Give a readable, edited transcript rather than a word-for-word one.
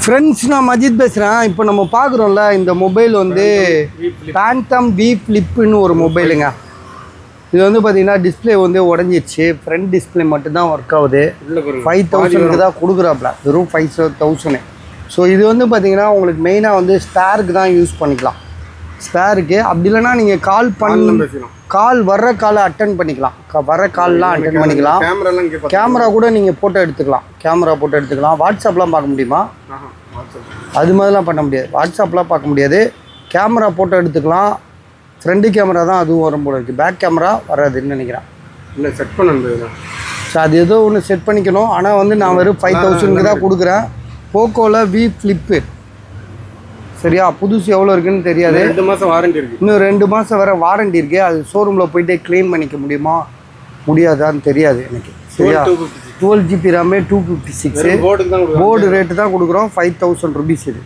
Friends, நான் மஜித் பேசுகிறேன். இப்போ நம்ம பார்க்குறோம்ல, இந்த மொபைல் வந்து பேண்டம் வி ஃப்ளிப்புன்னு ஒரு மொபைலுங்க. இது வந்து பார்த்தீங்கன்னா டிஸ்பிளே வந்து உடஞ்சிடுச்சு. ஃப்ரண்ட் டிஸ்பிளே மட்டும்தான் ஒர்க் ஆகுது. 5000 தான் கொடுக்குறாப்ல, வெறும் 5000. ஸோ இது வந்து பார்த்தீங்கன்னா உங்களுக்கு மெயினாக வந்து ஸ்பேருக்கு தான் யூஸ் பண்ணிக்கலாம். ஸ்பேருக்கு அப்படி இல்லைன்னா நீங்கள் கால் வர்ற காலை அட்டன் பண்ணிக்கலாம். வர கால்லாம் அட்டன் பண்ணிக்கலாம். கேமரா கூட நீங்கள் ஃபோட்டோ எடுத்துக்கலாம். வாட்ஸ்அப்லாம் பார்க்க முடியுமா? அது மாதிரிலாம் பண்ண முடியாது. வாட்ஸ்அப்லாம் பார்க்க முடியாது. கேமரா ஃபோட்டோ எடுத்துக்கலாம். ஃப்ரண்ட் கேமரா தான் அதுவும் வரும் போல இருக்குது. பேக் கேமரா வராதுன்னு நினைக்கிறேன். இல்லை, செட் பண்ண. ஸோ அது ஏதோ ஒன்று செட் பண்ணிக்கணும். ஆனால் வந்து நான் வெறும் 5000 தான் கொடுக்குறேன். போக்கோவில் வி ஃப்ளிப்பு. சரியா? புதுசு எவ்வளோ இருக்குன்னு தெரியாது. 2 மாதம் வாரண்டி இருக்குது. இன்னும் 2 மாதம் வேறு வாரண்டி இருக்குது. அது ஷோரூமில் போயிட்டு க்ளீன் பண்ணிக்க முடியுமா முடியாதான்னு தெரியாது எனக்கு. சரியா? 12 GB RAM 256. போர்டு ரேட்டு தான் கொடுக்குறோம். 5000 rupees இது.